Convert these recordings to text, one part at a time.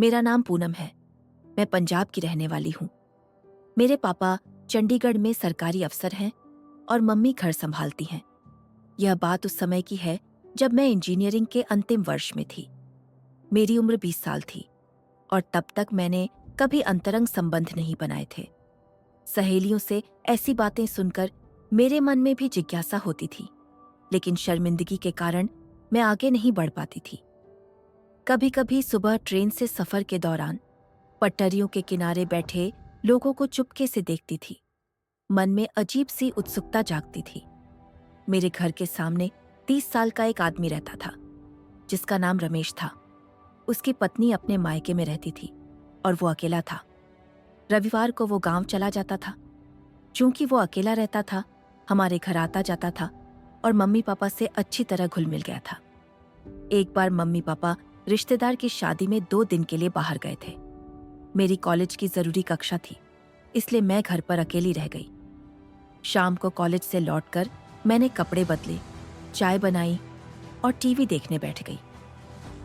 मेरा नाम पूनम है। मैं पंजाब की रहने वाली हूँ। मेरे पापा चंडीगढ़ में सरकारी अफसर हैं और मम्मी घर संभालती हैं। यह बात उस समय की है जब मैं इंजीनियरिंग के अंतिम वर्ष में थी। मेरी उम्र 20 साल थी और तब तक मैंने कभी अंतरंग संबंध नहीं बनाए थे। सहेलियों से ऐसी बातें सुनकर मेरे मन में भी जिज्ञासा होती थी, लेकिन शर्मिंदगी के कारण मैं आगे नहीं बढ़ पाती थी। कभी कभी सुबह ट्रेन से सफर के दौरान पटरियों के किनारे बैठे लोगों को चुपके से देखती थी। मन में अजीब सी उत्सुकता जागती थी। मेरे घर के सामने 30 साल का एक आदमी रहता था, जिसका नाम रमेश था। उसकी पत्नी अपने मायके में रहती थी और वो अकेला था। रविवार को वो गांव चला जाता था। चूंकि वो अकेला रहता था, हमारे घर आता जाता था और मम्मी पापा से अच्छी तरह घुल मिल गया था। एक बार मम्मी पापा रिश्तेदार की शादी में 2 दिन के लिए बाहर गए थे। मेरी कॉलेज की जरूरी कक्षा थी, इसलिए मैं घर पर अकेली रह गई। शाम को कॉलेज से लौटकर मैंने कपड़े बदले, चाय बनाई और टीवी देखने बैठ गई।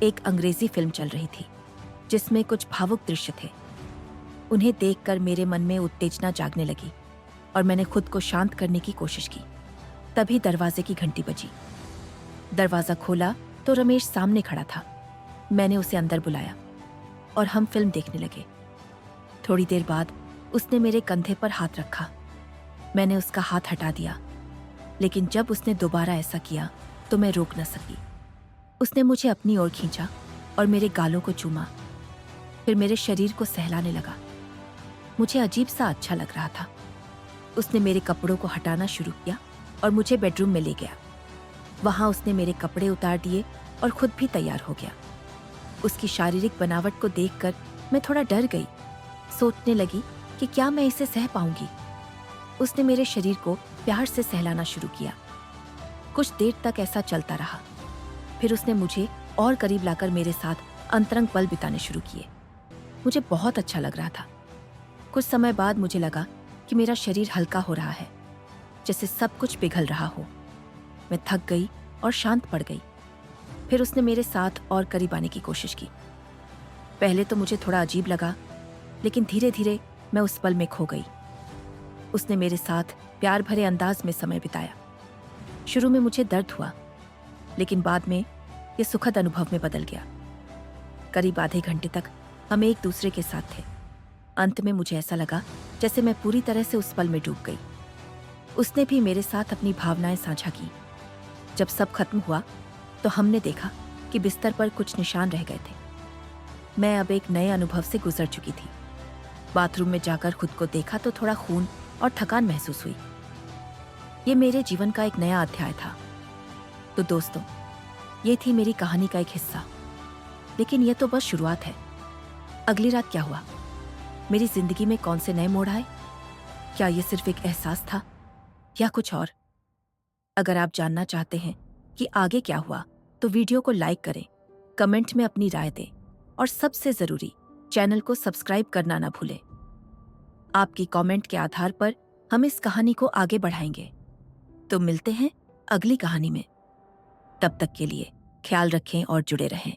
एक अंग्रेजी फिल्म चल रही थी जिसमें कुछ भावुक दृश्य थे। उन्हें देखकर मेरे मन में उत्तेजना जागने लगी और मैंने खुद को शांत करने की कोशिश की। तभी दरवाजे की घंटी बजी। दरवाजा खोला तो रमेश सामने खड़ा था। मैंने उसे अंदर बुलाया और हम फिल्म देखने लगे। थोड़ी देर बाद उसने मेरे कंधे पर हाथ रखा। मैंने उसका हाथ हटा दिया, लेकिन जब उसने दोबारा ऐसा किया तो मैं रोक न सकी। उसने मुझे अपनी ओर खींचा और मेरे गालों को चूमा, फिर मेरे शरीर को सहलाने लगा। मुझे अजीब सा अच्छा लग रहा था। उसने मेरे कपड़ों को हटाना शुरू किया और मुझे बेडरूम में ले गया। वहां उसने मेरे कपड़े उतार दिए और खुद भी तैयार हो गया। उसकी शारीरिक बनावट को देखकर मैं थोड़ा डर गई। सोचने लगी कि क्या मैं इसे सह पाऊंगी। उसने मेरे शरीर को प्यार से सहलाना शुरू किया। कुछ देर तक ऐसा चलता रहा। फिर उसने मुझे और करीब लाकर मेरे साथ अंतरंग पल बिताने शुरू किए। मुझे बहुत अच्छा लग रहा था। कुछ समय बाद मुझे लगा कि मेरा शरीर हल्का हो रहा है, जैसे सब कुछ पिघल रहा हो। मैं थक गई और शांत पड़ गई। फिर उसने मेरे साथ और करीब आने की कोशिश की। पहले तो मुझे थोड़ा अजीब लगा, लेकिन धीरे धीरे मैं उस पल में खो गई। उसने मेरे साथ प्यार भरे अंदाज में समय बिताया। शुरू में मुझे दर्द हुआ, लेकिन बाद में ये सुखद अनुभव में बदल गया। करीब आधे घंटे तक हम एक दूसरे के साथ थे। अंत में मुझे ऐसा लगा जैसे मैं पूरी तरह से उस पल में डूब गई। उसने भी मेरे साथ अपनी भावनाएं साझा की। जब सब खत्म हुआ तो हमने देखा कि बिस्तर पर कुछ निशान रह गए थे। मैं अब एक नए अनुभव से गुजर चुकी थी। बाथरूम में जाकर खुद को देखा तो थोड़ा खून और थकान महसूस हुई। ये मेरे जीवन का एक नया अध्याय था। तो दोस्तों, ये थी मेरी कहानी का एक हिस्सा, लेकिन यह तो बस शुरुआत है। अगली रात क्या हुआ? मेरी जिंदगी में कौन से नए मोड़ आए? क्या यह सिर्फ एक एहसास था या कुछ और? अगर आप जानना चाहते हैं कि आगे क्या हुआ, तो वीडियो को लाइक करें, कमेंट में अपनी राय दें और सबसे जरूरी, चैनल को सब्सक्राइब करना ना भूलें। आपकी कमेंट के आधार पर हम इस कहानी को आगे बढ़ाएंगे। तो मिलते हैं अगली कहानी में। तब तक के लिए ख्याल रखें और जुड़े रहें।